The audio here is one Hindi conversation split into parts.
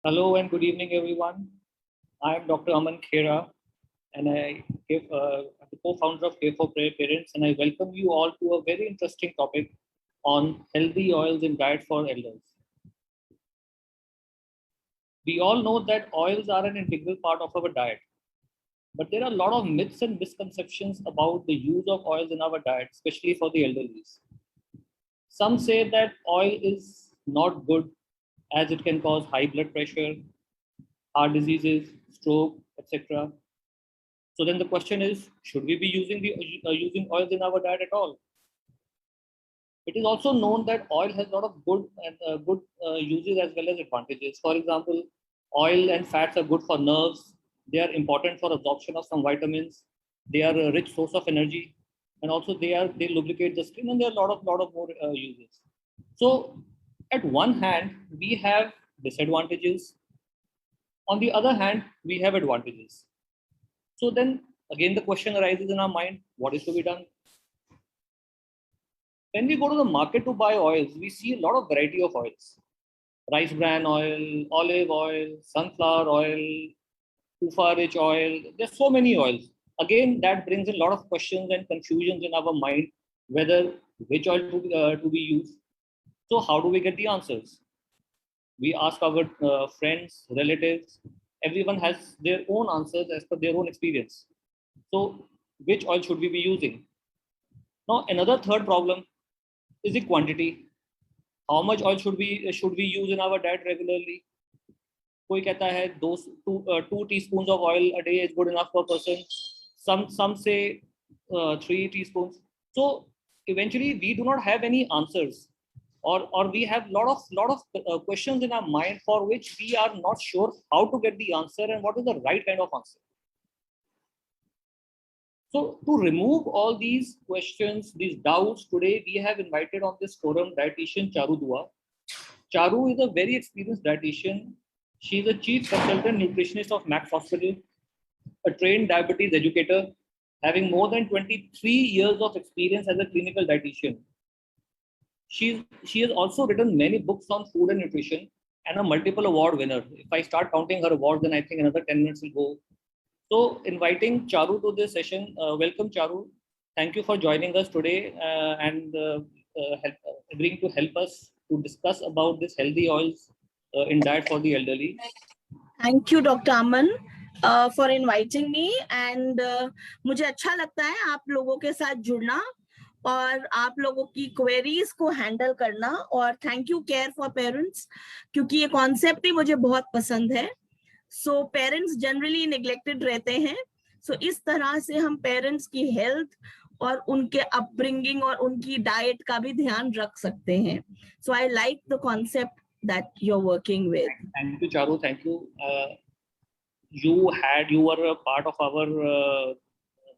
Hello and good evening, everyone. I am Dr. Aman Khera, and I'm the co-founder of Care for Parents, and I welcome you all to a very interesting topic on healthy oils in diet for elders. We all know that oils are an integral part of our diet, but there are a lot of myths and misconceptions about the use of oils in our diet, especially for the elderly. Some say that oil is not good as it can cause high blood pressure, heart diseases, stroke, etc. So then the question is, should we be using oils in our diet at all? It is also known that oil has a lot of good uses as well as advantages. For example, oil and fats are good for nerves. They are important for absorption of some vitamins. They are a rich source of energy, and also they lubricate the skin, and there are a lot of more uses. So, at one hand, we have disadvantages. On the other hand, we have advantages. So then again, the question arises in our mind, what is to be done? When we go to the market to buy oils, we see a lot of variety of oils. Rice bran oil, olive oil, sunflower oil, kufa rich oil. There's so many oils. Again, that brings a lot of questions and confusions in our mind whether which oil to be used. So how do we get the answers? We ask our friends, relatives. Everyone has their own answers as per their own experience. So which oil should we be using? Now, another third problem is the quantity. How much oil should we use in our diet regularly? कोई कहता है two teaspoons of oil a day is good enough per person. Some say 3 teaspoons. So eventually we do not have any answers, or we have lot of questions in our mind for which we are not sure how to get the answer and what is the right kind of answer. So to remove all these questions, these doubts, today we have invited on this forum dietitian Charu Dua. Charu is a very experienced dietitian. She is a chief consultant nutritionist of Max Hospital, a trained diabetes educator, having more than 23 years of experience as a clinical dietitian. She has also written many books on food and nutrition and a multiple award winner. If I start counting her awards, then I think another 10 minutes will go. So inviting Charu to this session, welcome Charu. Thank you for joining us today and agreeing to help us to discuss about this healthy oils in diet for the elderly. Thank you, Dr. Aman, for inviting me. And मुझे अच्छा लगता है आप लोगों के साथ जुड़ना और आप लोगों की क्वेरीज को हैंडल करना. और thank you care for parents, क्योंकि ये कॉन्सेप्ट ही मुझे बहुत पसंद है. सो पेरेंट्स जनरली नेग्लेक्टेड रहते हैं. सो इस तरह से हम पेरेंट्स की हेल्थ और उनके अपब्रिंगिंग और उनकी डाइट का भी ध्यान रख सकते हैं. So I like the concept that you're working with. Thank you, Charu. Thank you. You were a part of our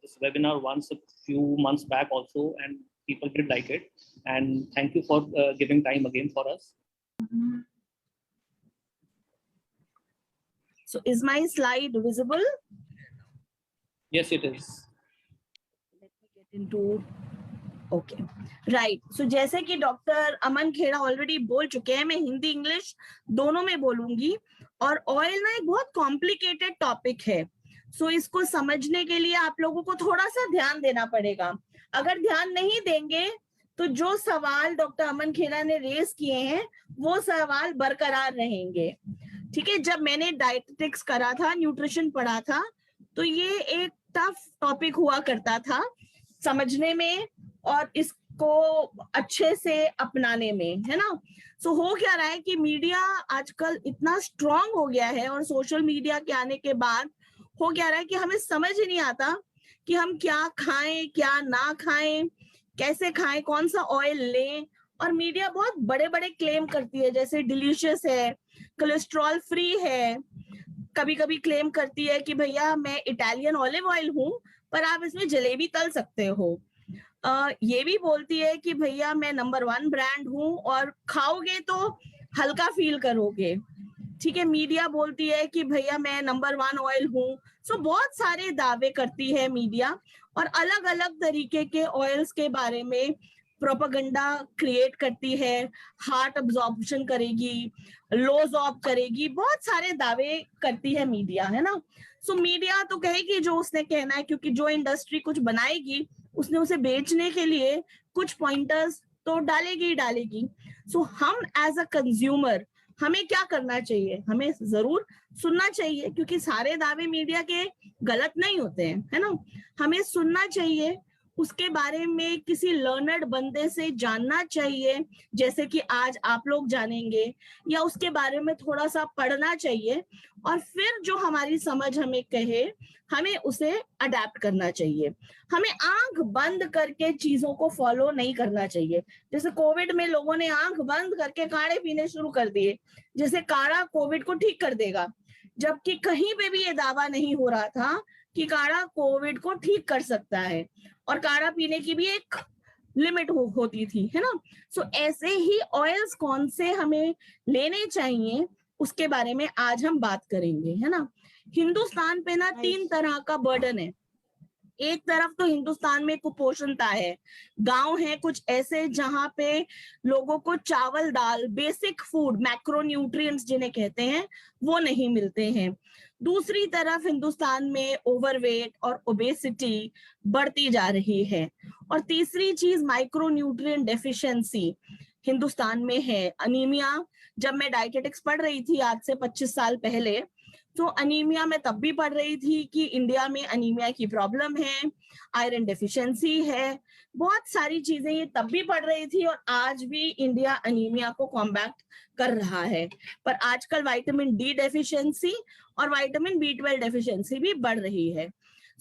this webinar once a few months back also, and people did like it. And thank you for giving time again for us. So is my slide visible? Yes, it is. Let me get into. Okay right. So जैसे कि डॉक्टर अमन खेड़ा ऑलरेडी बोल चुके हैं, मैं हिंदी इंग्लिश दोनों में बोलूंगी. और ऑयल ना एक बहुत कॉम्प्लिकेटेड टॉपिक है. सो इसको समझने के लिए आप लोगों को थोड़ा सा ध्यान देना पड़ेगा. अगर ध्यान नहीं देंगे तो जो सवाल डॉक्टर अमन खेड़ा ने रेस किए हैं वो सवाल बरकरार रहेंगे. ठीक है. जब मैंने डाइटेटिक्स करा था, न्यूट्रिशन पढ़ा था, तो ये एक टफ टॉपिक हुआ करता था समझने में और इसको अच्छे से अपनाने में, है ना. सो हो क्या रहा है कि मीडिया आजकल इतना स्ट्रांग हो गया है और सोशल मीडिया के आने के बाद हो क्या रहा है कि हमें समझ ही नहीं आता कि हम क्या खाएं, क्या ना खाएं, कैसे खाएं, कौन सा ऑयल लें. और मीडिया बहुत बड़े बड़े क्लेम करती है, जैसे डिलीशियस है, कोलेस्ट्रॉल फ्री है. कभी कभी क्लेम करती है कि भैया मैं इटालियन ऑलिव ऑयल हूँ पर आप इसमें जलेबी तल सकते हो. ये भी बोलती है कि भैया मैं नंबर 1 ब्रांड हूँ और खाओगे तो हल्का फील करोगे. ठीक है. मीडिया बोलती है कि भैया मैं नंबर 1 ऑयल हूँ. सो बहुत सारे दावे करती है मीडिया और अलग अलग तरीके के ऑयल्स के बारे में प्रोपेगेंडा क्रिएट करती है, हार्ट अब्जॉर्प्शन करेगी, लोज ऑफ करेगी, बहुत सारे दावे करती है मीडिया, है ना। सो मीडिया तो कहेगी जो उसने कहना है, क्योंकि जो इंडस्ट्री कुछ बनाएगी उसने उसे बेचने के लिए कुछ पॉइंटर्स तो डालेगी ही डालेगी। सो हम एज अ कंज्यूमर हमें क्या करना चाहिए, हमें जरूर सुनना चाहिए, क्योंकि सारे दावे मीडिया के गलत नहीं होते हैं, है ना। हमें सुनना चाहिए, उसके बारे में किसी लर्नर्ड बंदे से जानना चाहिए, जैसे कि आज आप लोग जानेंगे, या उसके बारे में थोड़ा सा पढ़ना चाहिए, और फिर जो हमारी समझ हमें कहे हमें उसे अडेप्ट करना चाहिए। हमें आंख बंद करके चीजों को फॉलो नहीं करना चाहिए। जैसे कोविड में लोगों ने आंख बंद करके काढ़े पीने शुरू कर दिए, जैसे काढ़ा कोविड को ठीक कर देगा, जबकि कहीं पे भी ये दावा नहीं हो रहा था कि काढ़ा कोविड को ठीक कर सकता है, और काढ़ा पीने की भी एक लिमिट होती थी, है ना। सो ऐसे ही ऑयल्स कौन से हमें लेने चाहिए उसके बारे में आज हम बात करेंगे, है ना। हिंदुस्तान पे ना 3 तरह का बर्डन है। एक तरफ तो हिंदुस्तान में कुपोषणता है, गांव है कुछ ऐसे जहां पे लोगों को चावल दाल बेसिक फूड मैक्रोन्यूट्रिएंट्स जिन्हें कहते हैं वो नहीं मिलते हैं। दूसरी तरफ हिंदुस्तान में ओवरवेट और ओबेसिटी बढ़ती जा रही है। और तीसरी चीज माइक्रोन्यूट्रिएंट डेफिशिएंसी हिंदुस्तान में है, अनीमिया। जब मैं डाइटेटिक्स पढ़ रही थी आज से 25 साल पहले, तो अनीमिया में तब भी पढ़ रही थी कि इंडिया में अनीमिया की प्रॉब्लम है, आयरन डेफिशिएंसी है, बहुत सारी चीजें ये तब भी पढ़ रही थी, और आज भी इंडिया अनीमिया को कॉम्बैट कर रहा है। पर आजकल विटामिन डी डेफिशिएंसी और विटामिन बी12 डेफिशिएंसी भी बढ़ रही है।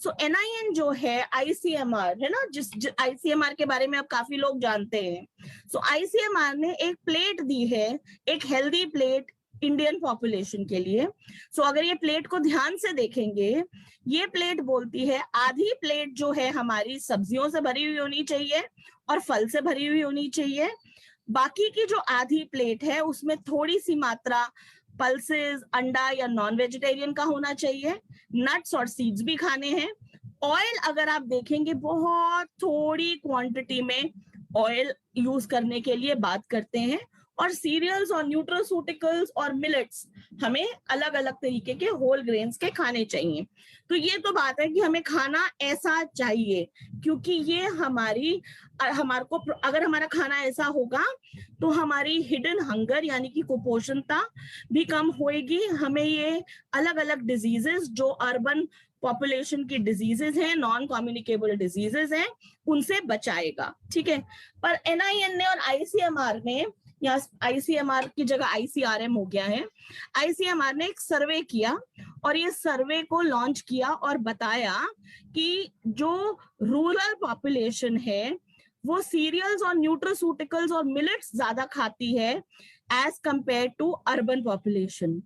सो NIN जो है ICMR है ना, जिस ICMR के बारे में अब काफी लोग जानते हैं। सो ICMR ने एक प्लेट दी है, एक हेल्दी प्लेट इंडियन पॉपुलेशन के लिए। सो अगर ये प्लेट को ध्यान से देखेंगे, ये प्लेट बोलती है आधी प्लेट जो है हमारी सब्जियों से भरी हुई होनी चाहिए और फल से भरी हुई होनी चाहिए। बाकी की जो आधी प्लेट है उसमें थोड़ी सी मात्रा पल्सेस, अंडा या नॉन वेजिटेरियन का होना चाहिए, नट्स और सीड्स भी खाने हैं। ऑयल अगर आप देखेंगे बहुत थोड़ी क्वांटिटी में ऑयल यूज करने के लिए बात करते हैं, और सीरियल्स और न्यूट्रास्यूटिकल्स और मिलेट्स हमें अलग अलग तरीके के होल ग्रेन्स के खाने चाहिए। तो ये तो बात है कि हमें खाना ऐसा चाहिए, क्योंकि ये हमारे को अगर हमारा खाना ऐसा होगा तो हमारी हिडन हंगर यानी कि कुपोषणता भी कम होएगी। हमें ये अलग अलग डिजीजेस जो अर्बन पॉपुलेशन की डिजीजेस हैं, नॉन कम्युनिकेबल डिजीजेस हैं, उनसे बचाएगा, ठीक है। पर NIN ने और ICMR ने, या ICMR की जगह ICRM हो गया है, ICMR ने एक सर्वे किया और ये सर्वे को लॉन्च किया और बताया कि जो रूरल पॉपुलेशन है वो सीरियल्स और न्यूट्रास्यूटिकल्स और मिलेट्स ज्यादा खाती है as compare to urban population.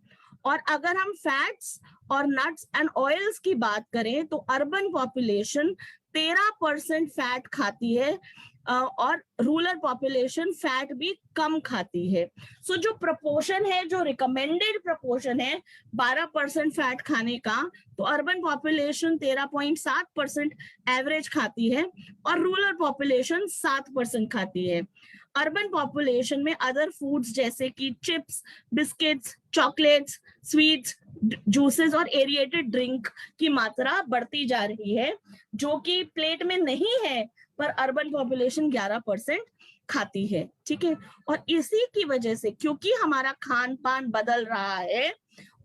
और अगर हम फैट्स और नट्स एंड ऑयल्स की बात करें तो अर्बन पॉपुलेशन 13% फैट खाती है और रूरल पॉपुलेशन फैट भी कम खाती है। सो जो प्रपोर्शन है, जो रिकमेंडेड प्रपोर्शन है 12% फैट खाने का, तो अर्बन पॉपुलेशन 13.7% एवरेज खाती है और रूरल पॉपुलेशन 7% खाती है। अर्बन पॉपुलेशन में अदर फूड्स जैसे कि chips, biscuits, chocolates, sweets, juices और एरिएटेड ड्रिंक की मात्रा बढ़ती जा रही है, जो कि प्लेट में नहीं है पर अर्बन पॉपुलेशन 11% खाती है, ठीक है। और इसी की वजह से, क्योंकि हमारा खान पान बदल रहा है,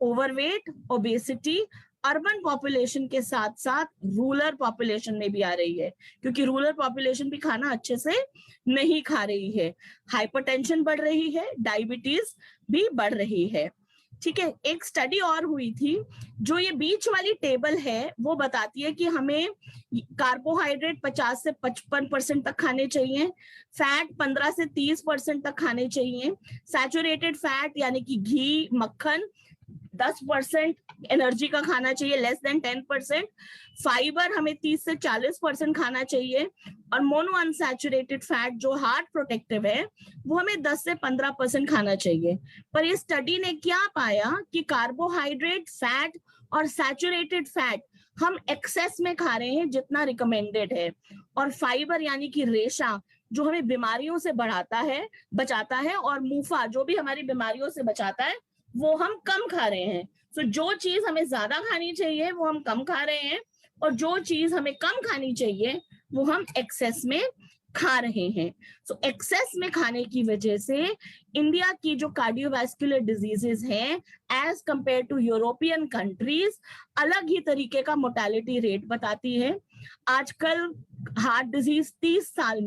ओवरवेट, ओबेसिटी अर्बन पॉपुलेशन के साथ साथ रूरल पॉपुलेशन में भी आ रही है, क्योंकि रूरल पॉपुलेशन भी खाना अच्छे से नहीं खा रही है। हाइपरटेंशन बढ़ रही है, डायबिटीज भी बढ़ रही है, ठीक है। एक स्टडी और हुई थी, जो ये बीच वाली टेबल है वो बताती है कि हमें कार्बोहाइड्रेट 50 से 55% तक खाने चाहिए, फैट 15 से 30% तक खाने चाहिए, सैचुरेटेड फैट यानी कि घी, मक्खन 10% एनर्जी का खाना चाहिए, लेस देन 10%, फाइबर हमें 30 से 40% खाना चाहिए, और मोनो अनसैचुरेटेड फैट जो हार्ट प्रोटेक्टिव है वो हमें 10 से 15% खाना चाहिए। पर ये स्टडी ने क्या पाया कि कार्बोहाइड्रेट, फैट और सैचुरेटेड फैट हम एक्सेस में खा रहे हैं जितना रिकमेंडेड है, और फाइबर यानी कि रेशा जो हमें बीमारियों से बचाता है, और मुफा जो भी हमारी बीमारियों से बचाता है, वो हम कम खा रहे हैं। सो जो चीज हमें ज्यादा खानी चाहिए वो हम कम खा रहे हैं, और जो चीज हमें कम खानी चाहिए वो हम एक्सेस में खा रहे हैं। सो एक्सेस में खाने की वजह से इंडिया की जो कार्डियोवैस्कुलर डिजीजेस हैं as compare to European countries अलग ही तरीके का मोर्टेलिटी रेट बताती है। आजकल हार्ट डिजीज 35 साल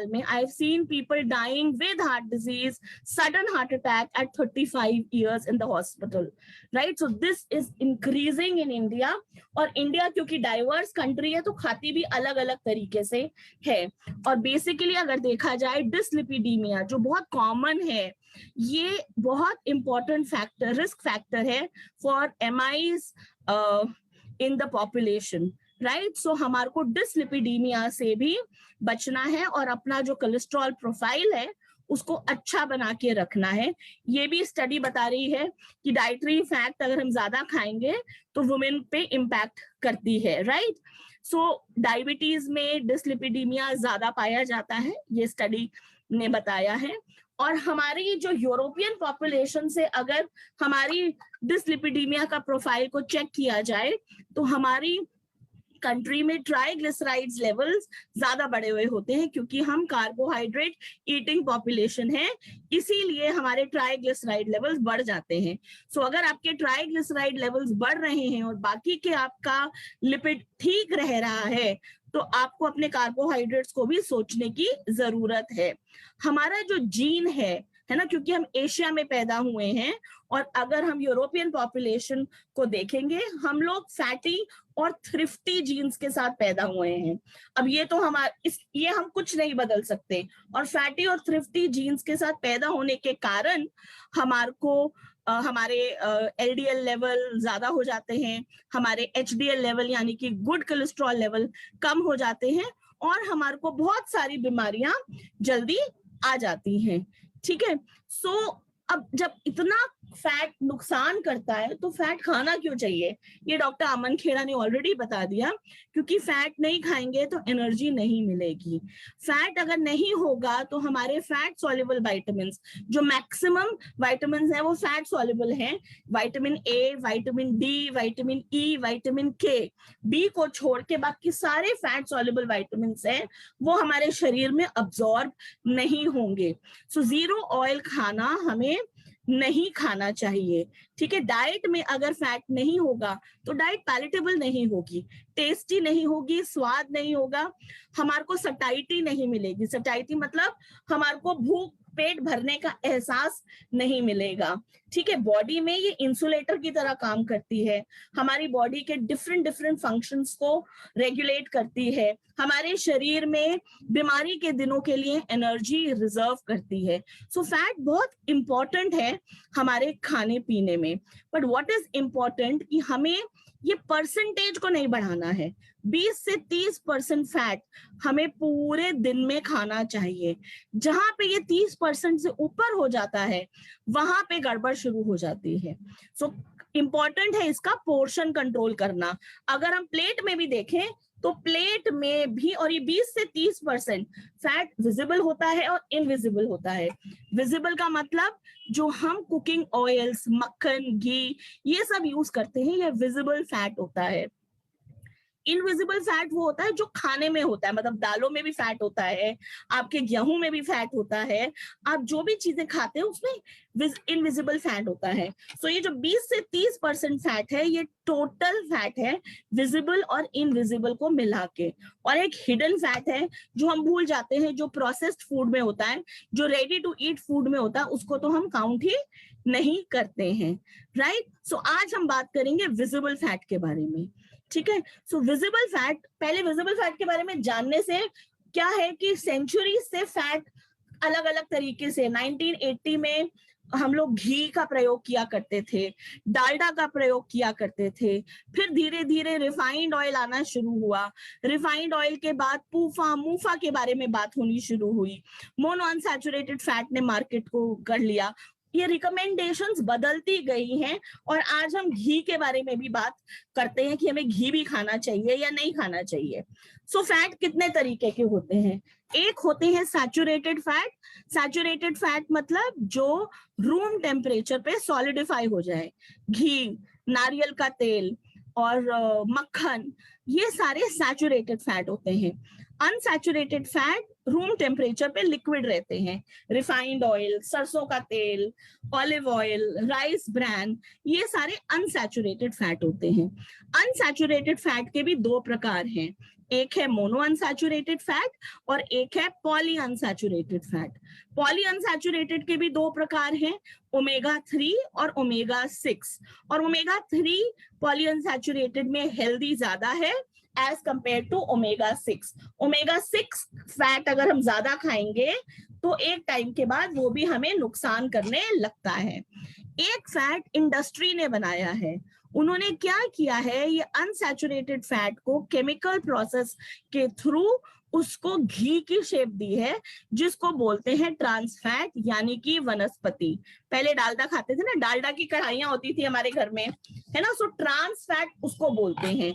में I have seen people dying with heart disease, sudden heart attack at 35 years in the hospital, right? So this is increasing in India, और इंडिया क्योंकि डाइवर्स कंट्री है तो खाती भी अलग अलग तरीके से है। और बेसिकली अगर देखा जाए डिसलिपिडीमिया जो बहुत कॉमन है, ये बहुत इंपॉर्टेंट फैक्टर, रिस्क फैक्टर है for MIs in the population, right? So हमारे को डिसलिपिडीमिया से भी बचना है और अपना जो कोलेस्ट्रॉल प्रोफाइल है उसको अच्छा बना के रखना है। ये भी स्टडी बता रही है कि डाइटरी फैट अगर हम ज्यादा खाएंगे तो वुमेन पे इम्पैक्ट करती है, राइट? सो डायबिटीज में डिसलिपिडीमिया ज्यादा पाया जाता है, ये स्टडी ने बताया है। और हमारी जो यूरोपियन पॉपुलेशन से अगर हमारी डिसलिपिडीमिया का प्रोफाइल को चेक किया जाए तो हमारी कंट्री में ट्राइग्लिसराइड्स लेवल्स ज्यादा बढ़े हुए होते हैं, क्योंकि हम कार्बोहाइड्रेट ईटिंग पॉपुलेशन है, इसीलिए हमारे ट्राइग्लिसराइड लेवल्स बढ़ जाते हैं। सो अगर आपके ट्राइग्लिसराइड लेवल्स बढ़ रहे हैं और बाकी के आपका लिपिड ठीक रह रहा है तो आपको अपने कार्बोहाइड्रेट्स को भी सोचने की जरूरत है। हमारा जो जीन है ना, क्योंकि हम एशिया में पैदा हुए हैं, और अगर हम यूरोपियन पॉपुलेशन को देखेंगे हम लोग फैटी और थ्रिफ्टी जीन्स के साथ पैदा हुए हैं। अब ये तो ये हम कुछ नहीं बदल सकते, और फैटी और थ्रिफ्टी जीन्स के साथ पैदा होने के कारण हमारे एलडीएल लेवल ज्यादा हो जाते हैं, हमारे एचडीएल लेवल यानी कि गुड कोलेस्ट्रॉल लेवल कम हो जाते हैं, और हमारे को बहुत सारी बीमारियां जल्दी आ जाती हैं, ठीक है? सो अब जब इतना फैट नुकसान करता है तो फैट खाना क्यों चाहिए, ये डॉक्टर अमन खेड़ा ने ऑलरेडी बता दिया। क्योंकि फैट नहीं खाएंगे तो एनर्जी नहीं मिलेगी। फैट अगर नहीं होगा तो हमारे फैट सॉल्युबल विटामिन्स, जो मैक्सिमम विटामिन्स हैं वो फैट सॉल्युबल हैं, vitamin A, vitamin D, vitamin E, vitamin के, बी को छोड़ के बाकी सारे फैट सॉल्युबल विटामिन्स हैं वो हमारे शरीर में अब्सॉर्ब नहीं होंगे। सो जीरो ऑयल खाना हमें नहीं खाना चाहिए, ठीक है? डाइट में अगर फैट नहीं होगा तो डाइट पैलेटेबल नहीं होगी, टेस्टी नहीं होगी, स्वाद नहीं होगा, हमारे को सटाइटी नहीं मिलेगी। सटाइटी मतलब हमारे को भूख, पेट भरने का एहसास नहीं मिलेगा, ठीक है? बॉडी में ये इंसुलेटर की तरह काम करती है, हमारी बॉडी के डिफरेंट फंक्शंस को रेगुलेट करती है, हमारे शरीर में बीमारी के दिनों के लिए एनर्जी रिजर्व करती है। सो फैट बहुत इंपॉर्टेंट है हमारे खाने पीने में। बट व्हाट इज इंपॉर्टेंट कि हमें ये परसेंटेज को नहीं बढ़ाना है। 20 से 30% फैट हमें पूरे दिन में खाना चाहिए। जहां पे ये 30% से ऊपर हो जाता है वहां पे गड़बड़ शुरू हो जाती है। सो इंपॉर्टेंट है इसका पोर्शन कंट्रोल करना। अगर हम प्लेट में भी देखें तो प्लेट में भी, और ये 20 से 30% फैट विजिबल होता है और इनविजिबल होता है। विजिबल का मतलब जो हम कुकिंग ऑयल्स, मक्खन, घी ये सब यूज करते हैं, ये विजिबल फैट होता है। इनविजिबल फैट वो होता है जो खाने में होता है, मतलब दालों में भी फैट होता है, आपके गेहूं में भी फैट होता है, आप जो भी चीजें खाते हैं उसमें इनविजिबल फैट होता है। सो ये जो 20 से 30% फैट है ये टोटल फैट है, विजिबल और इनविजिबल को मिला के। और एक हिडन फैट है जो हम भूल जाते हैं, जो प्रोसेस्ड फूड में होता है, जो रेडी टू ईट फूड में होता है, उसको तो हम काउंट ही नहीं करते हैं, राइट? सो आज हम बात करेंगे विजिबल फैट के बारे में, ठीक है? सो विजिबल फैट, पहले विजिबल फैट के बारे में जानने से क्या है कि सेंचुरी से फैट अलग अलग तरीके से, 1980 में हम लोग घी का प्रयोग किया करते थे, डालडा का प्रयोग किया करते थे, फिर धीरे धीरे रिफाइंड ऑयल आना शुरू हुआ, रिफाइंड ऑयल के बाद पूफा, मूफा के बारे में बात होनी शुरू हुई, मोनो अनसैचुरेटेड फैट ने मार्केट को कर लिया, ये रिकमेंडेशंस बदलती गई हैं, और आज हम घी के बारे में भी बात करते हैं कि हमें घी भी खाना चाहिए या नहीं खाना चाहिए। सो फैट कितने तरीके के होते हैं? एक होते हैं सैचुरेटेड फैट। सैचुरेटेड फैट मतलब जो रूम टेम्परेचर पे सॉलिडिफाई हो जाए। घी, नारियल का तेल और मक्खन, ये सारे सैचुरेटेड फैट होते हैं। अनसैचुरेटेड फैट रूम टेम्परेचर पे लिक्विड रहते हैं। रिफाइंड ऑयल, सरसों का तेल, ऑलिव ऑयल, राइस ब्रैन, ये सारे अनसैचुरेटेड फैट होते हैं। अनसैचुरेटेड फैट के भी दो प्रकार हैं, एक है मोनो अनसैचुरेटेड फैट और एक है poly unsaturated fat. Poly unsaturated के भी दो प्रकार हैं, ओमेगा 3 और ओमेगा 6। और ओमेगा 3 पॉली अनसैचुरेटेड में हेल्दी ज्यादा है as compare to omega 6। Omega 6 fat अगर हम ज्यादा खाएंगे तो एक टाइम के बाद वो भी हमें नुकसान करने लगता है। एक फैट इंडस्ट्री ने बनाया है। उन्होंने क्या किया है, ये अनसैचुरेटेड फैट को केमिकल प्रोसेस के थ्रू उसको घी की शेप दी है, जिसको बोलते हैं ट्रांस फैट, यानी कि वनस्पति। पहले डालडा खाते थे ना, डालडा की कढ़ाइयां होती थी हमारे घर में, है ना, सो ट्रांस फैट उसको बोलते हैं।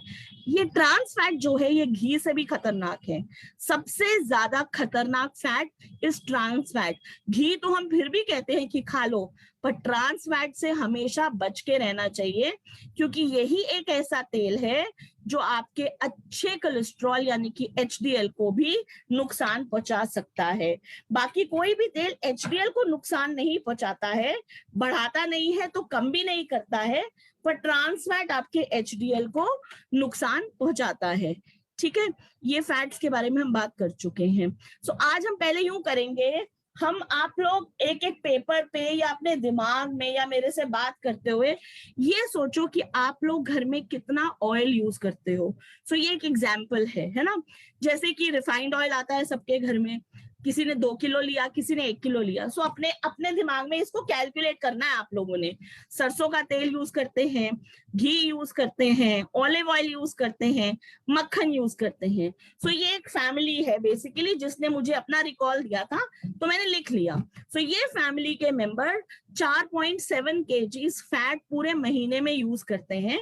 ये ट्रांस फैट जो है ये घी से भी खतरनाक है। सबसे ज्यादा खतरनाक फैट इज ट्रांस फैट। घी तो हम फिर भी कहते हैं कि खा लो, पर ट्रांस फैट से हमेशा बच के रहना चाहिए, क्योंकि यही एक ऐसा तेल है जो आपके अच्छे कोलेस्ट्रॉल यानी कि एचडीएल को भी नुकसान पहुंचा सकता है। बाकी कोई भी तेल एचडीएल को नुकसान नहीं पहुंचाता है, बढ़ाता नहीं है तो कम भी नहीं करता है, पर ट्रांस फैट आपके एचडीएल को नुकसान पहुंचाता है। ठीक है, ये फैट्स के बारे में हम बात कर चुके हैं। सो आज हम पहले यूं करेंगे, हम आप लोग एक एक पेपर पे या अपने दिमाग में या मेरे से बात करते हुए ये सोचो कि आप लोग घर में कितना ऑयल यूज करते हो। सो ये एक एग्जाम्पल है ना, जैसे कि रिफाइंड ऑयल आता है सबके घर में, किसी ने 2 किलो लिया, किसी ने 1 किलो लिया। सो अपने अपने दिमाग में इसको कैलकुलेट करना है आप लोगों ने। सरसों का तेल यूज करते हैं, घी यूज करते हैं, ऑलिव ऑयल यूज करते हैं, मक्खन यूज करते हैं। सो ये एक फैमिली है बेसिकली, जिसने मुझे अपना रिकॉल दिया था तो मैंने लिख लिया। सो ये फैमिली के मेंबर 4.7 kg फैट पूरे महीने में यूज करते हैं,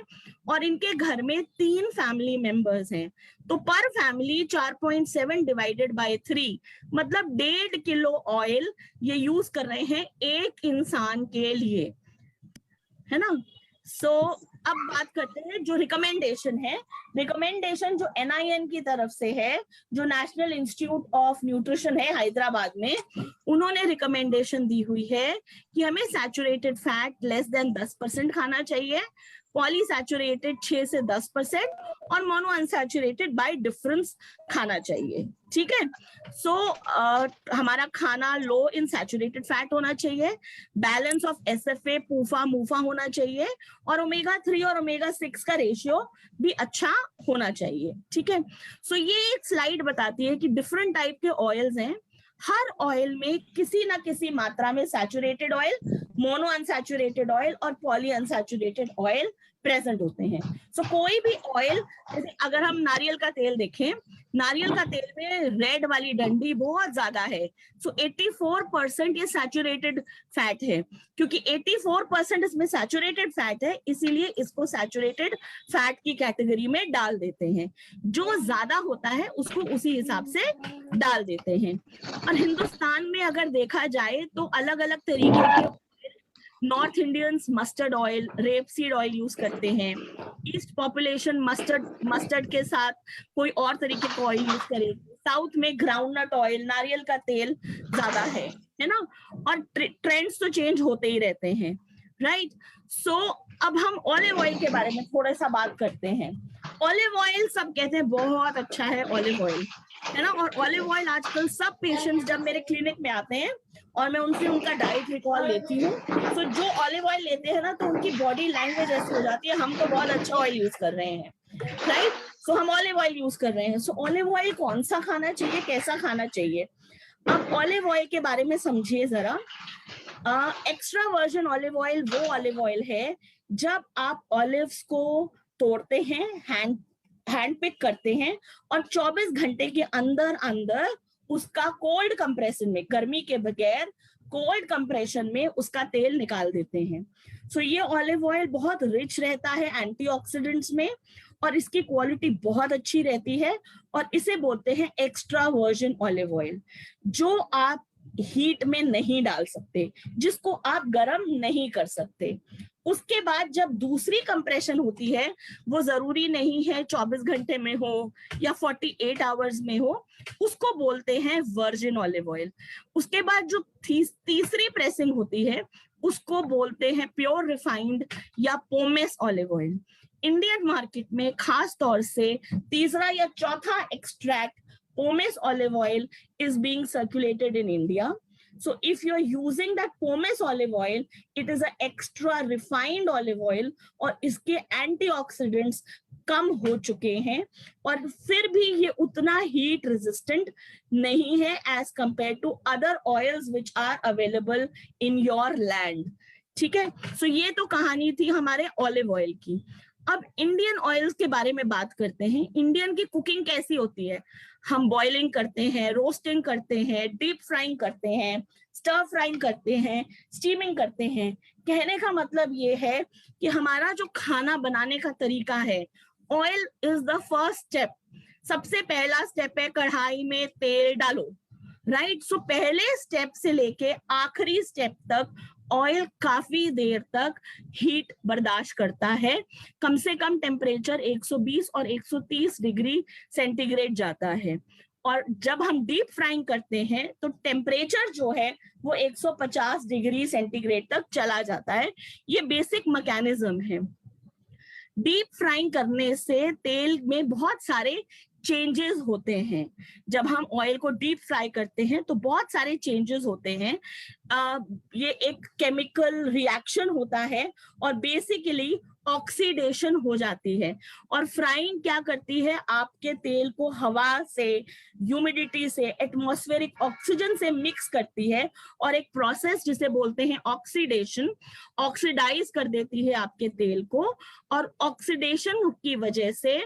और इनके घर में 3 फैमिली मेंबर्स हैं। तो पर फैमिली 4.7 डिवाइडेड बाय 3 मतलब 1.5 किलो ऑयल ये यूज कर रहे हैं एक इंसान के लिए, है ना। सो अब बात करते हैं जो रिकमेंडेशन है। रिकमेंडेशन जो NIN की तरफ से है, जो नेशनल इंस्टीट्यूट ऑफ न्यूट्रिशन है हैदराबाद में, उन्होंने रिकमेंडेशन दी हुई है कि हमें सैचुरेटेड फैट लेस देन 10% खाना चाहिए, पॉलीसैचुरेटेड 6 से 10% और मोनो अनसैचुरेटेड बाय डिफरेंस खाना चाहिए। ठीक है, सो हमारा खाना लो इन सैचुरेटेड फैट होना चाहिए, बैलेंस ऑफ SFA पूफा मूफा होना चाहिए, और ओमेगा 3 और ओमेगा 6 का रेशियो भी अच्छा होना चाहिए। ठीक है, सो ये एक स्लाइड बताती है कि डिफरेंट टाइप के ऑयल्स हैं। हर ऑयल में किसी ना किसी मात्रा में saturated oil, mono unsaturated oil और पॉली अनसैचुरेटेड ऑयल प्रेजेंट होते हैं। सो कोई भी ऑयल, जैसे अगर हम नारियल का तेल देखें, नारियल का तेल में रेड वाली डंडी बहुत ज्यादा है। सो 84% ये सैचुरेटेड फैट है। क्योंकि 84% इसमें सैचुरेटेड फैट है, इसीलिए इसको सैचुरेटेड फैट की कैटेगरी में डाल देते हैं। जो ज्यादा होता है उसको उसी हिसाब से डाल देते हैं। और हिंदुस्तान में अगर देखा जाए तो अलग अलग तरीके के, north Indians mustard oil, rapeseed oil use करते हैं, ईस्ट पॉपुलेशन मस्टर्ड के साथ कोई और तरीके का ऑयल यूज करेगी, साउथ में ग्राउंडनट ऑयल, नारियल का तेल ज्यादा है ना। और ट्रेंड्स तो चेंज होते ही रहते हैं, राइट। सो अब हम ऑलिव ऑयल के बारे में थोड़ा सा बात करते हैं। ऑलिव ऑयल सब कहते हैं बहुत अच्छा है ऑलिव ऑयल, है ना। और ऑलिव ऑयल आजकल सब पेशेंट्स जब मेरे क्लिनिक में आते हैं और मैं उनसे उनका डाइट रिकॉल लेती हूँ, तो जो ऑलिव ऑयल लेते हैं ना तो उनकी बॉडी लैंग्वेज ऐसी हो जाती है, हम तो बहुत अच्छा ऑयल यूज कर रहे हैं, राइट। सो हम ऑलिव ऑयल यूज कर रहे हैं। सो ऑलिव ऑयल कौन सा खाना चाहिए, कैसा खाना चाहिए। अब ऑलिव ऑयल के बारे में समझिए जरा। एक्स्ट्रा वर्जिन ऑलिव ऑयल वो ऑलिव ऑयल है जब आप ऑलिव्स को तोड़ते हैं, हैंड पिक करते हैं, और 24 घंटे के अंदर अंदर उसका कोल्ड कंप्रेशन में, गर्मी के बगैर कोल्ड कंप्रेशन में उसका तेल निकाल देते हैं। सो ये ऑलिव ऑयल बहुत रिच रहता है एंटीऑक्सीडेंट्स में और इसकी क्वालिटी बहुत अच्छी रहती है और इसे बोलते हैं एक्स्ट्रा वर्जिन ऑलिव ऑयल, जो आप हीट में नहीं डाल सकते, जिसको आप गर्म नहीं कर सकते। उसके बाद जब दूसरी कंप्रेशन होती है, वो जरूरी नहीं है 24 घंटे में हो या 48 आवर्स में हो, उसको बोलते हैं वर्जिन ऑलिव ऑयल। उसके बाद जो तीसरी प्रेसिंग होती है उसको बोलते हैं प्योर रिफाइंड या pomace olive oil. Indian market में खास तौर से तीसरा या चौथा extract pomace olive oil is being circulated in India. So if you're using that pomace olive oil, it is an extra refined olive oil और इसके antioxidants कम हो चुके हैं और फिर भी ये उतना heat resistant नहीं है as compared to other oils which are available in your land. ठीक है, so ये तो कहानी थी हमारे ऑलिव ऑयल की। अब इंडियन ऑयल्स के बारे में बात करते हैं। इंडियन की कुकिंग कैसी होती है? हम बॉइलिंग करते हैं, रोस्टिंग करते हैं, डीप फ्राइंग करते हैं, स्टर फ्राइंग करते हैं, स्टीमिंग करते हैं। कहने का मतलब ये है कि हमारा जो खाना बनाने का तरीका है, oil is the first step. सबसे पहला स्टेप है कढ़ाई में तेल डालो, राइट। सो पहले स्टेप से लेके आखिरी स्टेप तक ऑयल काफी देर तक हीट बर्दाश्त करता है। कम से कम टेम्परेचर 120 और 130 डिग्री सेंटीग्रेड जाता है। और जब हम डीप फ्राइंग करते हैं तो टेम्परेचर जो है वो 150 डिग्री सेंटीग्रेड तक चला जाता है। ये बेसिक मैकेनिज्म है। डीप फ्राइंग करने से तेल में बहुत सारे चेंजेस होते हैं। जब हम ऑयल को डीप फ्राई करते हैं तो बहुत सारे चेंजेस होते हैं। ये एक केमिकल रिएक्शन होता है और बेसिकली ऑक्सीडेशन हो जाती है। और फ्राइंग क्या करती है, आपके तेल को हवा से, ह्यूमिडिटी से, एटमॉस्फेरिक ऑक्सीजन से मिक्स करती है और एक प्रोसेस जिसे बोलते हैं ऑक्सीडेशन, ऑक्सीडाइज कर देती है आपके तेल को। और ऑक्सीडेशन की वजह से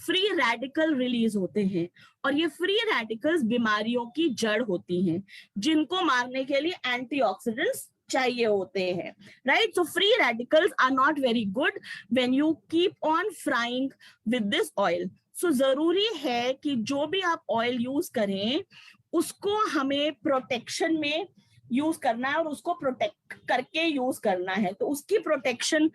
फ्री रेडिकल रिलीज होते हैं और ये फ्री रेडिकल्स बीमारियों की जड़ होती हैं, जिनको मारने के लिए एंटीऑक्सीडेंट्स चाहिए होते हैं, right. So free radicals are not very good when you keep on frying with this oil. So जरूरी है कि जो भी आप ऑयल यूज करें उसको हमें प्रोटेक्शन में यूज करना है और उसको प्रोटेक्ट करके यूज करना है। तो उसकी प्रोटेक्शन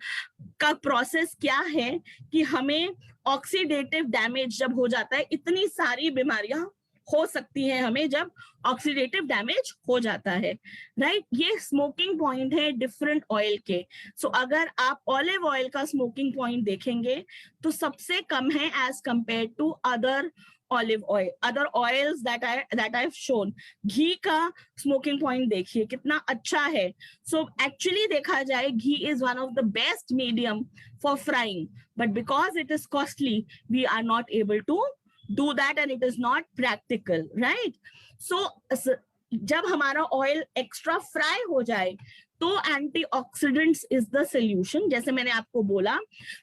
का प्रोसेस क्या है कि हमें ऑक्सीडेटिव डैमेज जब हो जाता है, इतनी सारी बीमारियां हो सकती है हमें जब ऑक्सीडेटिव डैमेज हो जाता है, राइट। ये स्मोकिंग पॉइंट है डिफरेंट ऑयल के। सो अगर आप ऑलिव ऑयल का स्मोकिंग पॉइंट देखेंगे तो सबसे कम है as compare to other olive oil, other oils that I have shown. घी का स्मोकिंग पॉइंट देखिए कितना अच्छा है। सो एक्चुअली देखा जाए ghee is one of the best medium for frying, but because it is costly we are not able to do that and it is not practical, right? So जब हमारा ऑयल एक्स्ट्रा फ्राई हो जाए तो एंटीऑक्सीडेंट्स इज द सोल्यूशन, जैसे मैंने आपको बोला।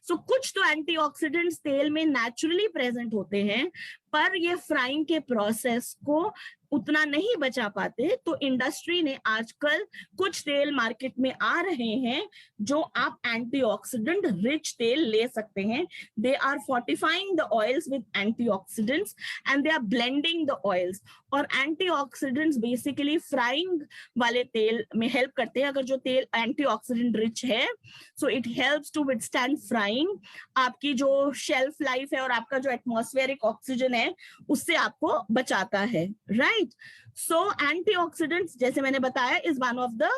सो कुछ तो एंटीऑक्सीडेंट्स तेल में नेचुरली प्रेजेंट होते हैं, पर ये फ्राइंग के प्रोसेस को उतना नहीं बचा पाते। तो इंडस्ट्री ने आजकल कुछ तेल मार्केट में आ रहे हैं जो आप एंटीऑक्सीडेंट रिच तेल ले सकते हैं। They are fortifying the oils with antioxidants and they are blending the oils. और एंटीऑक्सीडेंट्स बेसिकली फ्राइंग वाले तेल में हेल्प करते हैं। अगर जो तेल एंटीऑक्सीडेंट रिच है, so it helps to withstand frying. आपकी जो शेल्फ लाइफ है और आपका जो एटमॉस्फेरिक ऑक्सीजन है उससे आपको बचाता है, राइट। सो एंटीऑक्सीडेंट्स जैसे मैंने बताया is one of the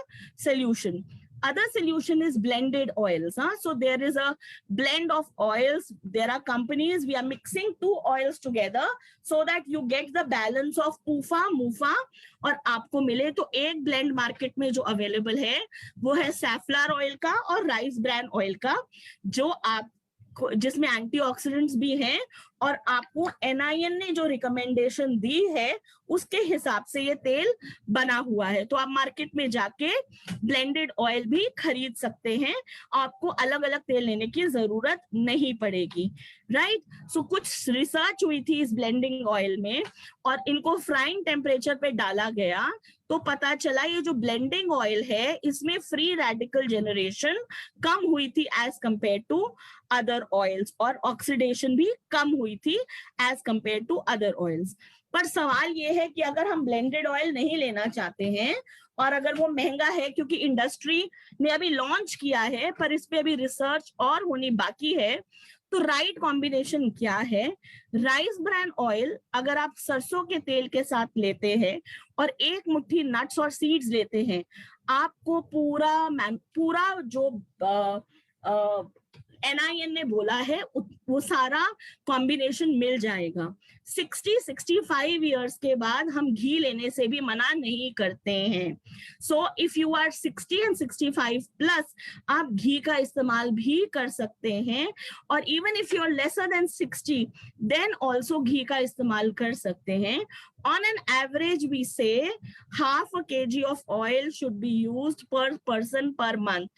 solution. Other solution is blended oils. So there is a blend of oils. There are companies, we are mixing two oils together so that you get the balance of PUFA, MUFA और आपको मिले। तो एक blend market में जो available है वो है safflower oil का और rice bran oil का, जो आप जिसमें एंटीऑक्सीडेंट्स भी हैं और आपको NIN ने जो रिकमेंडेशन दी है उसके हिसाब से ये तेल बना हुआ है। तो आप मार्केट में जाके ब्लेंडेड ऑयल भी खरीद सकते हैं, आपको अलग अलग तेल लेने की जरूरत नहीं पड़ेगी, राइट। सो कुछ रिसर्च हुई थी इस ब्लेंडिंग ऑयल में और इनको फ्राइंग टेम्परेचर पे डाला गया तो पता चला ये जो ब्लेंडिंग ऑयल है इसमें फ्री रेडिकल जनरेशन कम हुई थी as compare to other oils, और ऑक्सीडेशन भी कम हुई थी as compare to other oils. पर सवाल ये है कि अगर हम ब्लेंडेड ऑयल नहीं लेना चाहते हैं और अगर वो महंगा है, क्योंकि इंडस्ट्री ने अभी लॉन्च किया है पर इस पे अभी रिसर्च और होनी बाकी है, तो राइट कॉम्बिनेशन क्या है? राइस ब्रान ऑयल अगर आप सरसों के तेल के साथ लेते हैं और एक मुट्ठी नट्स और सीड्स लेते हैं, आपको पूरा जो NIN ने बोला है वो सारा कॉम्बिनेशन मिल जाएगा। 60-65 इयर्स के बाद हम घी लेने से भी मना नहीं करते हैं। So if you are 60 and 65 plus आप घी का इस्तेमाल भी कर सकते हैं, और even if you are lesser than 60 then also घी का इस्तेमाल कर सकते हैं। On an average, we say half a kg of oil should be used per person per month.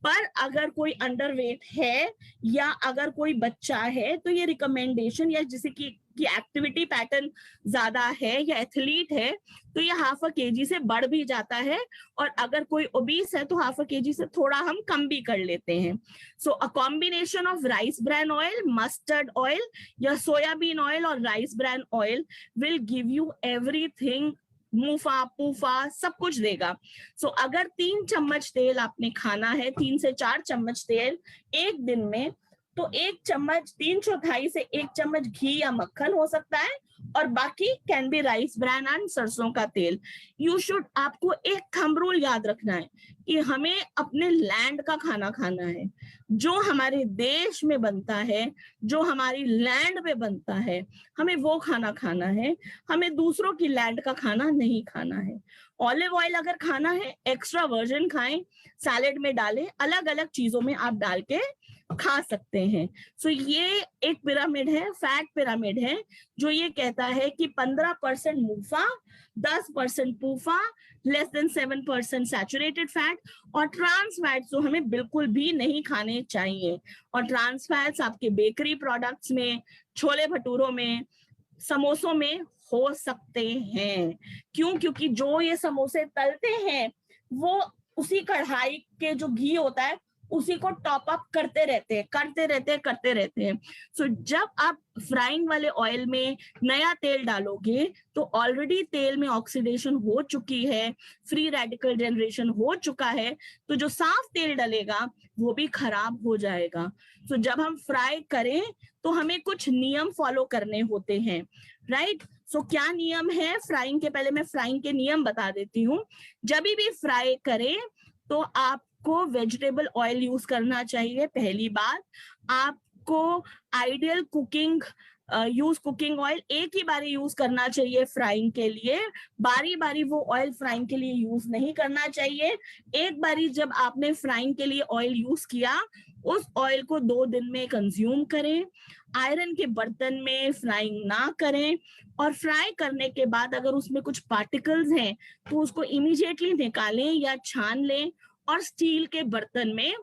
पर अगर कोई अंडरवेट है या अगर कोई बच्चा है तो ये रिकमेंडेशन, या जिसे की एक्टिविटी पैटर्न ज्यादा है या एथलीट है तो ये हाफ अ केजी से बढ़ भी जाता है, और अगर कोई ओबीस है तो हाफ अ केजी से थोड़ा हम कम भी कर लेते हैं। So a combination of rice bran oil, mustard oil या सोयाबीन ऑयल और rice bran oil will give you everything, MUFA PUFA सब कुछ देगा। सो अगर 3 चम्मच तेल आपने खाना है, 3 से 4 चम्मच तेल एक दिन में, तो 1 चम्मच 3/4 से 1 चम्मच घी या मक्खन हो सकता है, और बाकी can be rice bran and सरसों का तेल। यू शुड, आपको एक थंब रूल याद रखना है कि हमें अपने लैंड का खाना खाना है, जो हमारे देश में बनता है, जो हमारी लैंड पे बनता है, हमें वो खाना खाना है, हमें दूसरों की लैंड का खाना नहीं खाना है। ऑलिव ऑयल अगर खाना है एक्स्ट्रा वर्जिन खाएं, सैलेड में डालें, अलग अलग चीजों में आप डाल के खा सकते हैं। सो ये एक पिरामिड है, फैट पिरामिड है, जो ये कहता है कि 15% मूफा, 10% पूफा, लेस देन 7% सैचुरेटेड फैट, और ट्रांस फैट्स जो हमें बिल्कुल भी नहीं खाने चाहिए। और ट्रांस फैट्स आपके बेकरी प्रोडक्ट्स में, छोले भटूरों में, समोसों में हो सकते हैं। क्यों? क्योंकि जो ये समोसे तलते हैं वो उसी कढ़ाई के जो घी होता है उसी को टॉप अप करते रहते हैं। सो जब आप फ्राइंग वाले ऑयल में नया तेल डालोगे तो ऑलरेडी तेल में ऑक्सीडेशन हो चुकी है, फ्री रेडिकल जनरेशन हो चुका है, तो जो साफ तेल डलेगा वो भी खराब हो जाएगा। सो जब हम फ्राई करें तो हमें कुछ नियम फॉलो करने होते हैं, राइट। सो क्या नियम है फ्राइंग के? पहले मैं फ्राइंग के नियम बता देती हूँ। जब भी फ्राई करें तो आपको वेजिटेबल ऑयल यूज करना चाहिए। पहली बात, आपको आइडियल कुकिंग ऑयल एक ही बारी यूज करना चाहिए फ्राइंग के लिए, बारी बारी वो ऑयल फ्राइंग के लिए यूज नहीं करना चाहिए। एक बारी जब आपने फ्राइंग के लिए ऑयल यूज किया, उस ऑयल को 2 दिन में कंज्यूम करें। आयरन के बर्तन में फ्राइंग ना करें, और फ्राई करने के बाद अगर उसमें कुछ पार्टिकल्स हैं तो उसको इमीडिएटली निकालें या छान लें और स्टील के बर्तन में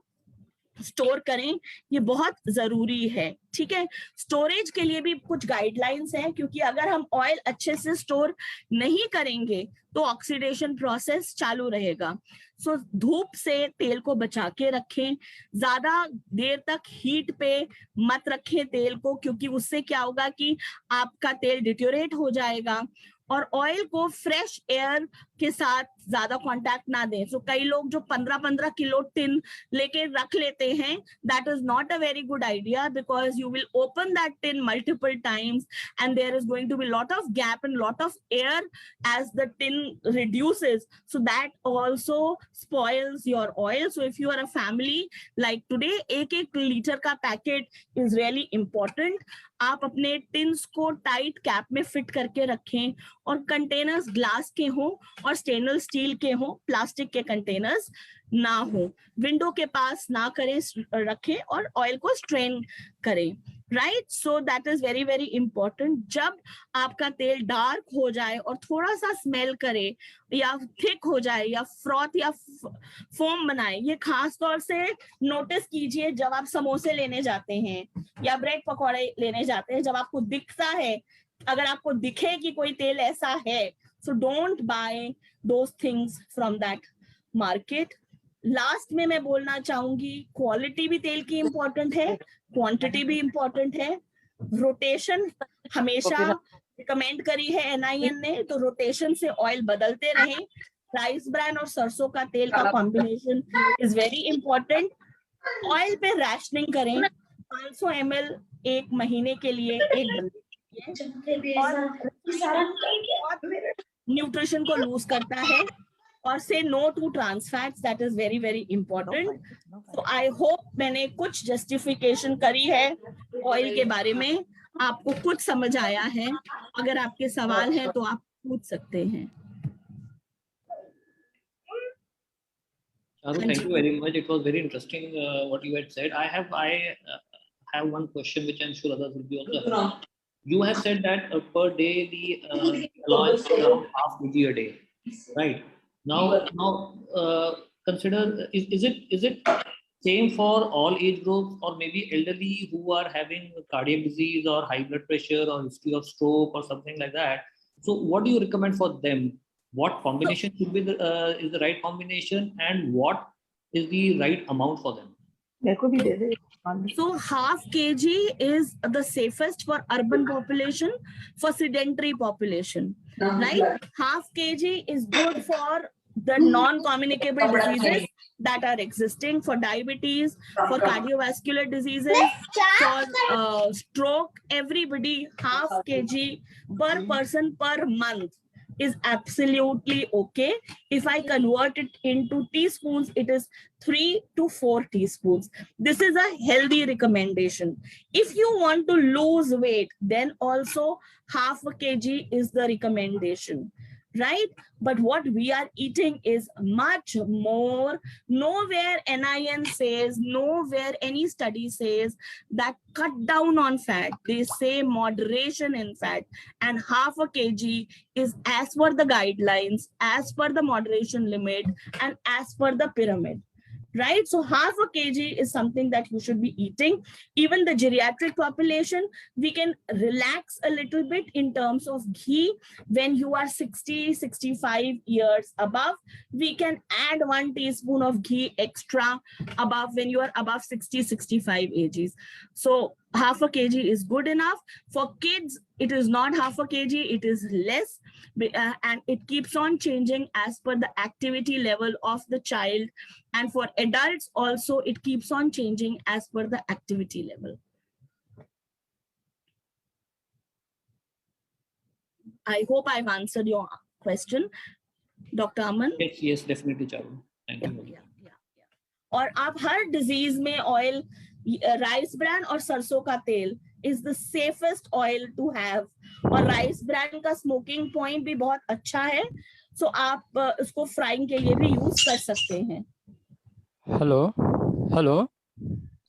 स्टोर करें। ये बहुत जरूरी है, ठीक है। स्टोरेज के लिए भी कुछ गाइडलाइंस हैं, क्योंकि अगर हम ऑयल अच्छे से स्टोर नहीं करेंगे तो ऑक्सीडेशन प्रोसेस चालू रहेगा। सो धूप से तेल को बचा के रखें, ज्यादा देर तक हीट पे मत रखें तेल को, क्योंकि उससे क्या होगा कि आपका तेल डिटोरेट हो जाएगा। और ऑयल को फ्रेश एयर के साथ ज्यादा कांटेक्ट ना दें। सो कई लोग जो 15-15 किलो टिन लेके रख लेते हैं, that is not a very good idea, because you will open that tin multiple times and there is going to be lot of gap and lot of air as the tin reduces, so that also spoils your oil. So if you are a family like today, 1 litre का पैकेट is really important. आप अपने टिन्स को टाइट कैप में फिट करके रखें, और कंटेनर्स ग्लास के हों और स्टेनलेस स्टील के हों, प्लास्टिक के कंटेनर्स ना हो, विंडो के पास ना करें, रखें और ऑयल को स्ट्रेन करें, right. So that is very very important. जब आपका तेल डार्क हो जाए और थोड़ा सा स्मेल करे या थिक हो जाए या फ्रॉथ या फोम बनाए, ये खास तौर से नोटिस कीजिए जब आप समोसे लेने जाते हैं या ब्रेड पकौड़े लेने जाते हैं, जब आपको दिखता है, अगर आपको दिखे कि कोई तेल ऐसा है, so don't buy those things from that market. Last में मैं बोलना चाहूंगी, क्वालिटी भी तेल की इंपॉर्टेंट है, क्वांटिटी भी इंपॉर्टेंट है। रोटेशन हमेशा रिकमेंड करी है एनआईएन ने, तो रोटेशन से ऑयल बदलते रहे। राइस ब्रान और सरसों का तेल का combination is very important. Oil पे रैशनिंग करें, 500 ml एक महीने के लिए एक बंदे, और न्यूट्रिशन को लूज करता है। और say no to trans fats, that is very very important. तो आई होप मैंने कुछ जस्टिफिकेशन करी है ऑयल के बारे में, आपको कुछ समझ आया है। अगर आपके सवाल है तो आप पूछ सकते हैं। Charu, thank you very much. It was very interesting what you had said. I have one question which I'm sure others will be also having. You have said that per day the allowance is around half kg a day, right? Now consider, is it same for all age groups, or maybe elderly who are having cardiac disease or high blood pressure or history of stroke or something like that? So what do you recommend for them? What combination should be is the right combination, and what is the right amount for them? So half kg is the safest for urban population, for sedentary population, right? Half kg is good for the non-communicable diseases that are existing, for diabetes, for cardiovascular diseases, for stroke. Everybody, half kg per person per month is absolutely okay. If I convert it into teaspoons, it is 3 to 4 teaspoons. This is a healthy recommendation. If you want to lose weight, then also half a kg is the recommendation, right? But what we are eating is much more. Nowhere NIN says, nowhere any study says that cut down on fat. They say moderation in fat, and half a kg is as per the guidelines, as per the moderation limit, and as per the pyramid, right? So half a kg is something that you should be eating. Even the geriatric population, we can relax a little bit in terms of ghee. When you are 60-65 years above, we can add 1 teaspoon of ghee extra above when you are above 60-65 ages. So half a kg is good enough. For kids, it is not half a kg, it is less, and it keeps on changing as per the activity level of the child. And for adults also, it keeps on changing as per the activity level. I hope I've answered your question, Dr. Aman. Yes, definitely, Charu. Thank you. Yeah. और आप हर डिजीज में ऑयल, राइस ब्रान और सरसों का तेल is the safest oil to have. और राइस ब्रान का स्मोकिंग पॉइंट भी बहुत अच्छा है, सो आप उसको फ्राइंग के लिए भी यूज कर सकते हैं।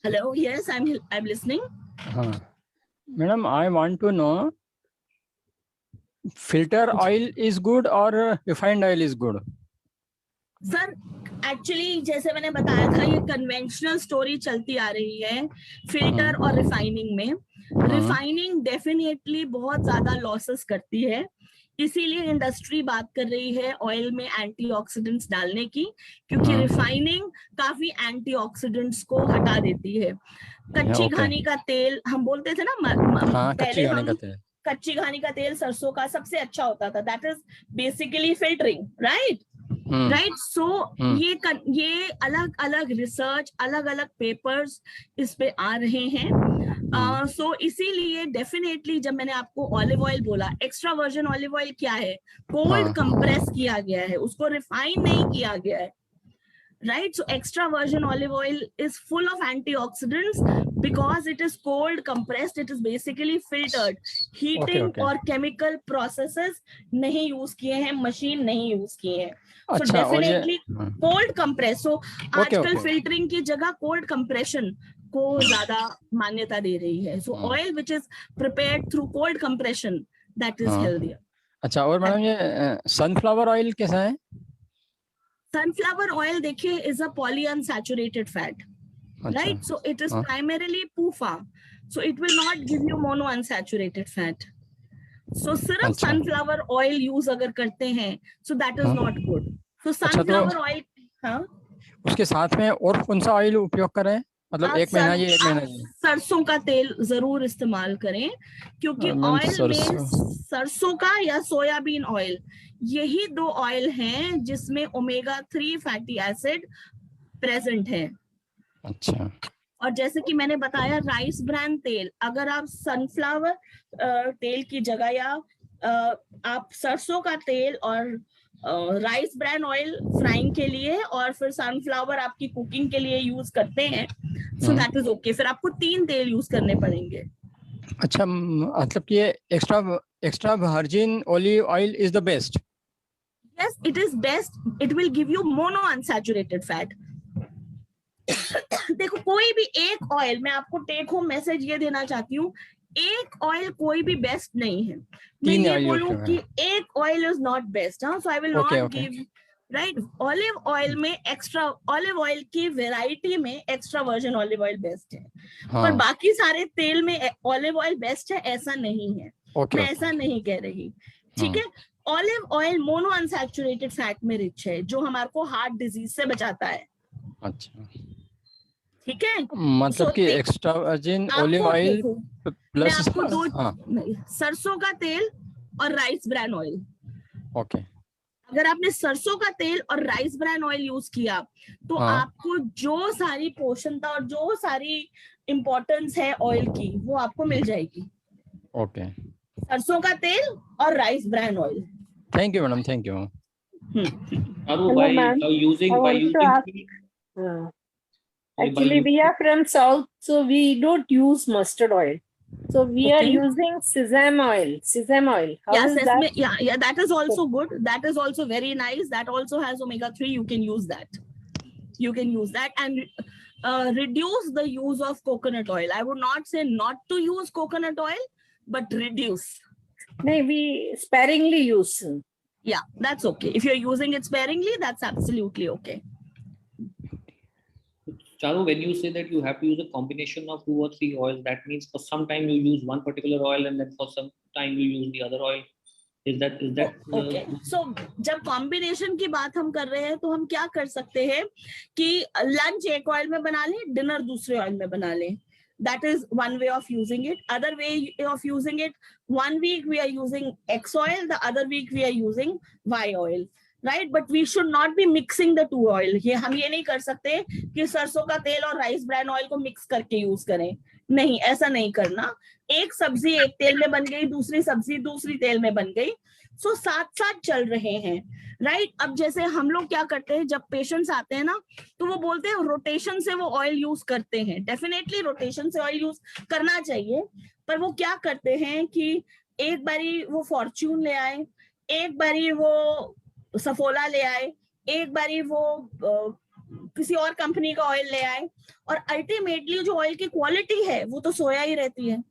Hello, yes, I'm listening. Madam, I want to know, filter oil is good or refined oil is good? Sir actually जैसे मैंने बताया था, ये कन्वेंशनल स्टोरी चलती आ रही है फिल्टर और रिफाइनिंग में। रिफाइनिंग डेफिनेटली बहुत ज्यादा लॉसेस करती है, इसीलिए इंडस्ट्री बात कर रही है ऑयल में एंटीऑक्सीडेंट्स डालने की, क्योंकि रिफाइनिंग काफी एंटीऑक्सीडेंट्स को हटा देती है। कच्ची घानी का तेल हम बोलते थे ना, पहले हम कच्ची घानी का तेल सरसों का सबसे अच्छा होता था, that is basically filtering, right? Right. So ये अलग अलग रिसर्च, अलग अलग पेपर्स इस पे आ रहे हैं। सो इसीलिए डेफिनेटली जब मैंने आपको ऑलिव ऑयल बोला, एक्स्ट्रा वर्जिन ऑलिव ऑयल क्या है? कोल्ड कंप्रेस किया गया है, उसको रिफाइन नहीं किया गया है, right? So extra virgin olive oil is full of antioxidants because it is cold compressed. It is basically filtered. Heating okay. और chemical processes नहीं use किए हैं, machine नहीं use किए हैं. So अच्छा, और ये definitely cold compress. So आजकल okay. filtering की जगह cold compression को ज्यादा मान्यता दे रही है. So oil which is prepared through cold compression, that is healthier. अच्छा, और मैडम ये सनफ्लावर ऑयल कैसा है? Sunflower oil देखिए is a polyunsaturated fat, right? So it is primarily PUFA, so it will not give you monounsaturated fat. So सिर्फ sunflower oil use अगर करते हैं, so that is not good. So sunflower oil, हाँ, उसके साथ में और कौन सा ऑयल उपयोग करें? मतलब एक महीना ये, एक महीना ये। सरसों का तेल जरूर इस्तेमाल करें, क्योंकि ऑयल में सरसों का या सोयाबीन ऑयल, यही दो ऑयल हैं जिसमें ओमेगा 3 फैटी एसिड प्रेजेंट है. अच्छा. और जैसे कि मैंने बताया, राइस ब्रान तेल, अगर आप सनफ्लावर तेल की जगह या आप सरसों का तेल और राइस ब्रान ऑयल फ्राइंग के लिए और फिर सनफ्लावर आपकी कुकिंग के लिए यूज करते हैं, सो दैट इज ओके. फिर आपको 3 तेल यूज करने पड़ेंगे. अच्छा, मतलब कि extra virgin olive oil is the best? Yes, it is best. It will give you monounsaturated fat. देखो, कोई भी एक ऑयल, मैं आपको टेक होम मैसेज ये देना चाहती हूँ, एक ऑयल कोई भी बेस्ट नहीं है. मैं ये बोलूं कि एक ऑयल इज नॉट बेस्ट, हाँ, so I will not give, right. Olive oil में एक्स्ट्रा ऑलिव ऑयल की वेराइटी में extra virgin olive oil best है, पर बाकी सारे तेल में ऑलिव ऑयल बेस्ट है ऐसा नहीं है. मैं ऐसा नहीं कह रही, ठीक है. ऑलिव ऑयल मोनोअनसैचुरेटेड फैट में रिच है, जो हमारे को हार्ट डिजीज से बचाता है. अच्छा, ठीक है. मतलब कि extra virgin olive oil plus आपको दो, सरसों का तेल और राइस ब्रान ऑयल. ओके. अगर आपने सरसों का तेल और राइस ब्रान ऑयल यूज किया तो आपको जो सारी पोषणता और जो सारी इंपॉर्टेंस है ऑयल की, वो आपको मिल जाएगी. ओके. सरसों का तेल और rice bran oil. Thank you madam, thank you. Actually, we are from South, so we don't use mustard oil. So we are using sesame oil. Sesame oil. How is that? Yeah, that is also good. That is also very nice. That also has omega 3. You can use that. You can use that and reduce the use of coconut oil. I would not say not to use coconut oil, but reduce. No, we sparingly use. Yeah, that's okay. If you're using it sparingly, that's absolutely okay. Charu, when you say that you have to use a combination of 2 or 3 oils, that means for some time you use one particular oil and then for some time you use the other oil. Is that okay? So जब combination की बात हम कर रहे हैं तो हम क्या कर सकते हैं कि lunch एक oil में बना लें, dinner दूसरे oil में बना लें. That is one way of using it. Other way of using it, one week we are using X oil, the other week we are using Y oil. Right, but we should not be mixing the 2 oil. ये हम ये नहीं कर सकते कि सरसों का तेल और राइस ब्रान ऑयल को मिक्स करके यूज करें. नहीं, ऐसा नहीं करना. एक सब्जी एक तेल में बन गई, दूसरी सब्जी दूसरी तेल में बन गई, सो साथ साथ चल रहे हैं. राइट. अब जैसे हम लोग क्या करते हैं, जब पेशेंट्स आते हैं ना, तो वो बोलते हैं रोटेशन से वो ऑयल यूज करते हैं. डेफिनेटली रोटेशन से ऑयल यूज करना चाहिए, पर वो क्या करते हैं कि एक बारी वो फॉर्च्यून ले आए, एक बारी वो सफोला ले आए, एक बारी वो किसी और कंपनी का ऑयल ले आए, और अल्टीमेटली जो ऑयल की क्वालिटी है वो तो सोया ही रहती है.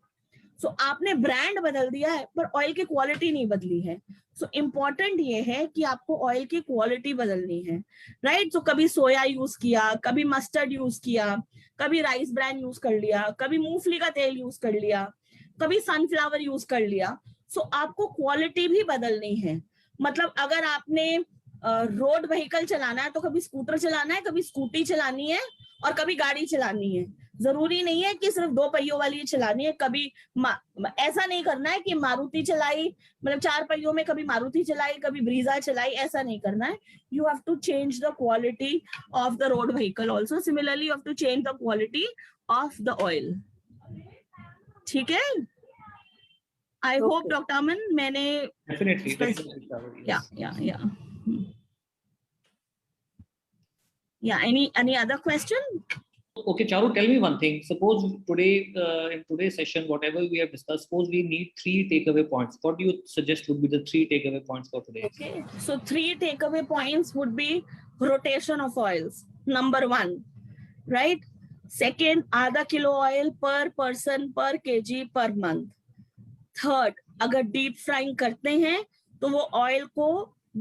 सो आपने ब्रांड बदल दिया है पर ऑयल की क्वालिटी नहीं बदली है. सो इम्पोर्टेंट ये है कि आपको ऑयल की क्वालिटी बदलनी है. राइट. सो कभी सोया यूज किया, कभी मस्टर्ड यूज किया, कभी राइस ब्रान यूज कर लिया, कभी मूंगफली का तेल यूज कर लिया, कभी सनफ्लावर यूज कर लिया. सो आपको क्वालिटी भी बदलनी है. मतलब अगर आपने रोड व्हीकल चलाना है तो कभी स्कूटर चलाना है, कभी स्कूटी चलानी है और कभी गाड़ी चलानी है. जरूरी नहीं है कि सिर्फ 2 पहियों वाली चलानी है. कभी ऐसा नहीं करना है कि मारुति चलाई, मतलब 4 पहियों में कभी मारुति चलाई, कभी ब्रीजा चलाई, ऐसा नहीं करना है. You have to change the quality of the road vehicle also. Similarly you have to change the quality of the oil. ठीक है. I hope Dr. Aman, मैंने definitely yeah. Yeah. Any other question? Okay, Charu, tell me one thing. Suppose today, in today's session, whatever we have discussed, suppose we need 3 takeaway points. What do you suggest would be the 3 takeaway points for today? Okay, so 3 takeaway points would be rotation of oils. Number 1, right? Second, आधा kilo oil per person per kg per month. Third, अगर deep frying करते हैं तो वो oil को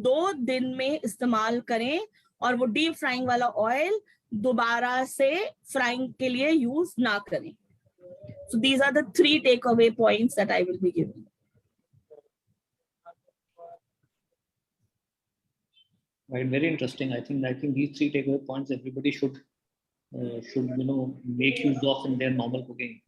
2 दिन में इस्तेमाल करें और वो deep frying वाला oil दोबारा से frying के लिए use ना करें. So these are the 3 takeaway points that I will be giving. Right, very interesting. I think these 3 takeaway points everybody should make use of in their normal cooking.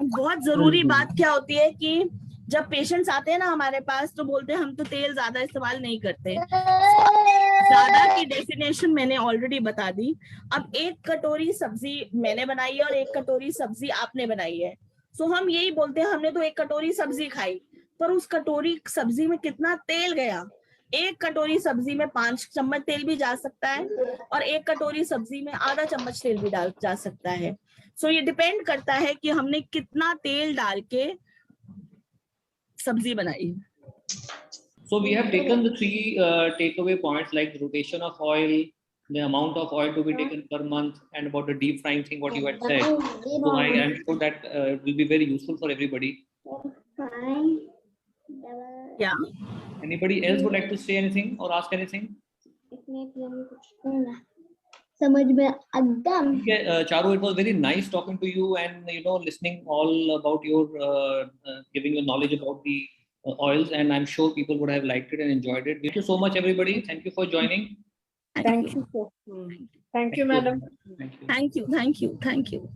बहुत जरूरी बात क्या होती है कि जब पेशेंट्स आते हैं ना हमारे पास तो बोलते हैं हम तो तेल ज्यादा इस्तेमाल नहीं करते. ज्यादा की डेफिनेशन मैंने ऑलरेडी बता दी. अब 1 कटोरी सब्जी मैंने बनाई है और 1 कटोरी सब्जी आपने बनाई है. सो हम यही बोलते हैं हमने तो 1 कटोरी सब्जी खाई, पर उस कटोरी सब्जी में कितना तेल गया. 1 कटोरी सब्जी में 5 चम्मच तेल भी जा सकता है और 1 कटोरी सब्जी में आधा चम्मच तेल भी डाल जा सकता है. सो ये डिपेंड करता है कि हमने कितना तेल डाल के सब्जी बनाई. So we have taken the 3 takeaway points like the rotation of oil, the amount of oil to be taken per month, and about the deep frying thing what you had said. So I am sure that it will be very useful for everybody. Yeah. Anybody else would like to say anything or ask anything? समझ में एकदम. Okay, Charu, it was very nice talking to you and listening all about your giving your knowledge about the oils, and I'm sure people would have liked it and enjoyed it. Thank you so much, everybody. Thank you for joining. Thank you, sir. Thank you, madam. Thank you. Thank you.